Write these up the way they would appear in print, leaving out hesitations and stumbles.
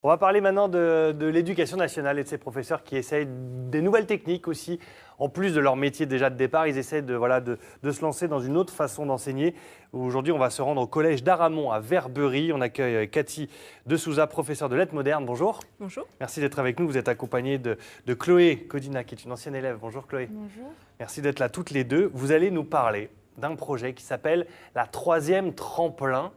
On va parler maintenant de l'éducation nationale et de ses professeurs qui essayent des nouvelles techniques aussi. En plus de leur métier déjà de départ, ils essaient de se lancer dans une autre façon d'enseigner. Aujourd'hui, on va se rendre au collège d'Aramon à Verberie. On accueille Cathy de Souza, professeure de lettres modernes. Bonjour. Bonjour. Merci d'être avec nous. Vous êtes accompagnée de Chloé Codina, qui est une ancienne élève. Bonjour Chloé. Bonjour. Merci d'être là toutes les deux. Vous allez nous parler d'un projet qui s'appelle la 3e tremplin.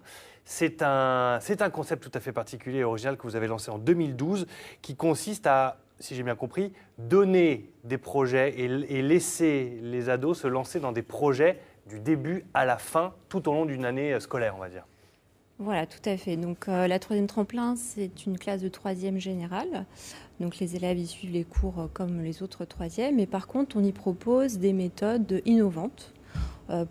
C'est un concept tout à fait particulier et original que vous avez lancé en 2012 qui consiste à, si j'ai bien compris, donner des projets et laisser les ados se lancer dans des projets du début à la fin, tout au long d'une année scolaire, on va dire. Voilà, tout à fait. Donc la 3e tremplin, c'est une classe de 3e générale. Donc les élèves y suivent les cours comme les autres 3e. Et par contre, on y propose des méthodes innovantes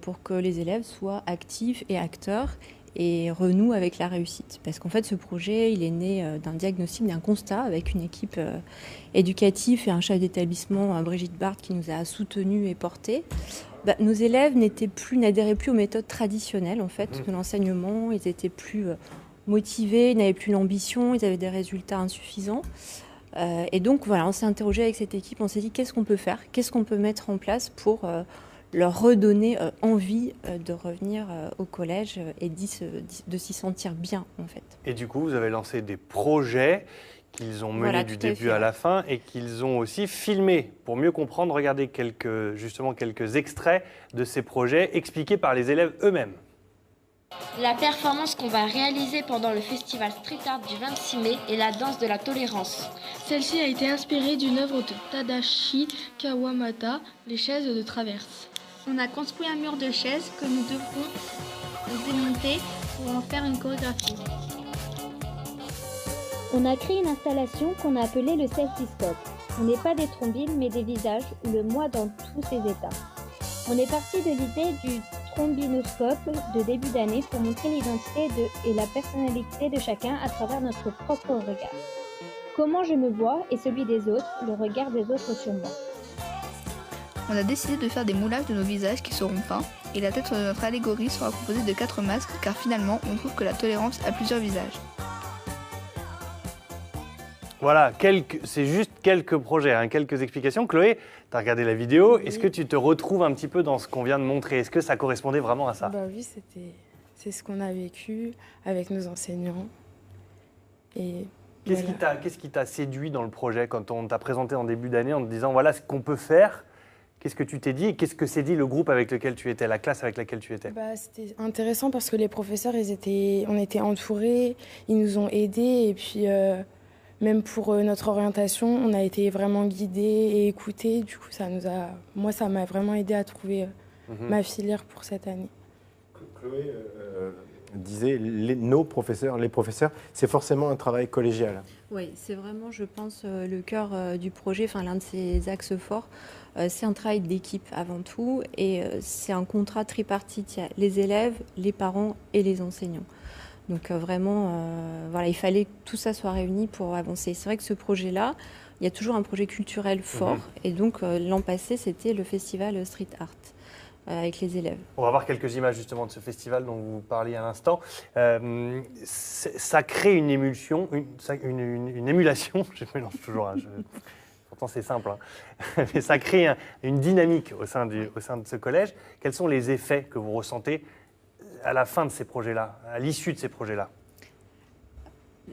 pour que les élèves soient actifs et acteurs et renouent avec la réussite. Parce qu'en fait, ce projet, il est né d'un diagnostic, d'un constat avec une équipe éducative et un chef d'établissement, Brigitte Barthes, qui nous a soutenus et portés. Nos élèves n'adhéraient plus aux méthodes traditionnelles en fait, de l'enseignement. Ils étaient plus motivés, ils n'avaient plus l'ambition, ils avaient des résultats insuffisants. Et donc voilà, on s'est interrogé avec cette équipe, on s'est dit qu'est-ce qu'on peut faire, qu'est-ce qu'on peut mettre en place pour leur redonner envie de revenir au collège et de s'y sentir bien en fait. Et du coup, vous avez lancé des projets qu'ils ont menés du début à la fin et qu'ils ont aussi filmés pour mieux comprendre. Regardez quelques extraits de ces projets expliqués par les élèves eux-mêmes. La performance qu'on va réaliser pendant le festival Street Art du 26 mai est la danse de la tolérance. Celle-ci a été inspirée d'une œuvre de Tadashi Kawamata, les chaises de traverse. On a construit un mur de chaises que nous devrons démonter pour en faire une chorégraphie. On a créé une installation qu'on a appelée le selfie-scope. On n'est pas des trombines mais des visages ou le moi dans tous ses états. On est parti de l'idée du trombinoscope de début d'année pour montrer l'identité et la personnalité de chacun à travers notre propre regard. Comment je me vois et celui des autres, le regard des autres sur moi. On a décidé de faire des moulages de nos visages qui seront peints et la tête de notre allégorie sera composée de 4 masques car finalement on trouve que la tolérance a plusieurs visages. Voilà, c'est juste quelques projets, quelques explications. Chloé, tu as regardé la vidéo. Oui. Est-ce que tu te retrouves un petit peu dans ce qu'on vient de montrer? Est-ce que ça correspondait vraiment à ça? Oui, c'est ce qu'on a vécu avec nos enseignants. Et Qu'est-ce qui t'a séduit dans le projet quand on t'a présenté en début d'année en te disant voilà ce qu'on peut faire? Qu'est-ce que tu t'es dit et qu'est-ce que s'est dit le groupe avec lequel tu étais, la classe avec laquelle tu étais? C'était intéressant parce que les professeurs, on était entourés, ils nous ont aidés et puis même pour notre orientation, on a été vraiment guidés et écoutés. Du coup, ça m'a vraiment aidé à trouver ma filière pour cette année. Chloé disait nos professeurs, les professeurs, c'est forcément un travail collégial. Oui, c'est vraiment, je pense, le cœur du projet, l'un de ses axes forts. C'est un travail d'équipe avant tout et c'est un contrat tripartite. Il y a les élèves, les parents et les enseignants. Donc vraiment, il fallait que tout ça soit réuni pour avancer. C'est vrai que ce projet-là, il y a toujours un projet culturel fort. Et donc l'an passé, c'était le festival Street Art avec les élèves. On va voir quelques images justement de ce festival dont vous parliez à l'instant. Ça crée une émulsion, une émulation, je mélange toujours, pourtant c'est simple, mais ça crée une dynamique au sein de ce collège. Quels sont les effets que vous ressentez à la fin de ces projets-là, à l'issue de ces projets-là?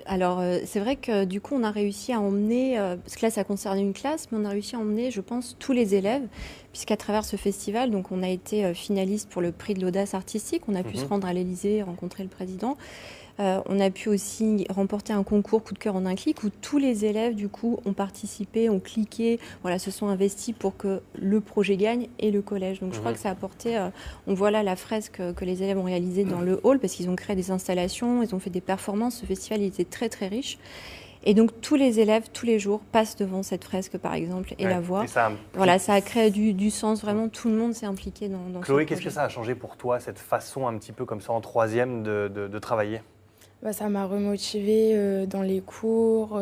Alors, c'est vrai que du coup, on a réussi à emmener, parce que là, ça concerne une classe, mais on a réussi à emmener, je pense, tous les élèves, puisqu'à travers ce festival, donc, on a été finaliste pour le prix de l'audace artistique, on a pu se rendre à l'Élysée, rencontrer le président. On a pu aussi remporter un concours coup de cœur en un clic où tous les élèves du coup ont participé, ont cliqué, se sont investis pour que le projet gagne et le collège. Donc je crois que ça a apporté, on voit là la fresque que les élèves ont réalisée dans le hall parce qu'ils ont créé des installations, ils ont fait des performances. Ce festival il était très très riche. Et donc tous les élèves, tous les jours, passent devant cette fresque par exemple et la voient. Ça a créé du sens, vraiment tout le monde s'est impliqué dans ce projet. Chloé, qu'est-ce que ça a changé pour toi, cette façon un petit peu comme ça en 3e de travailler? Ça m'a remotivée dans les cours.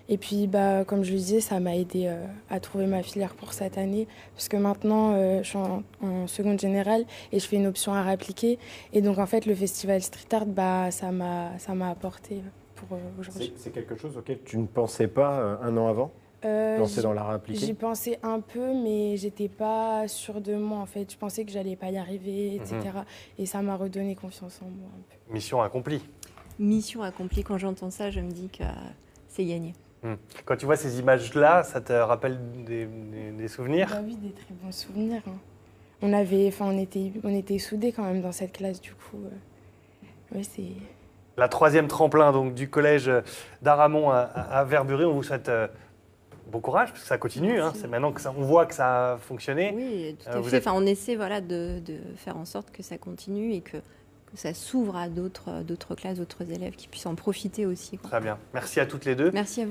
Et puis, comme je le disais, ça m'a aidé à trouver ma filière pour cette année. Parce que maintenant, je suis en seconde générale et je fais une option art appliquée. Et donc, en fait, le festival Street Art, ça m'a apporté pour aujourd'hui. C'est quelque chose auquel tu ne pensais pas un an avant? Lancer dans l'art appliqué? J'y pensais un peu, mais j'étais pas sûre de moi en fait. Je pensais que j'allais pas y arriver, etc. Et ça m'a redonné confiance en moi un peu. Mission accomplie. Mission accomplie, quand j'entends ça, je me dis que c'est gagné. Quand tu vois ces images-là, ça te rappelle des souvenirs? Bah oui, des très bons souvenirs. Hein. On était soudés quand même dans cette classe, du coup. Ouais, c'est... La 3e tremplin donc, du collège d'Aramon à Verbury, on vous souhaite bon courage, parce que ça continue. Hein. C'est maintenant on voit que ça a fonctionné. Oui, tout à fait. Enfin, on essaie de faire en sorte que ça continue et que ça s'ouvre à d'autres classes, d'autres élèves qui puissent en profiter aussi. Quoi. Très bien. Merci à toutes les deux. Merci à vous.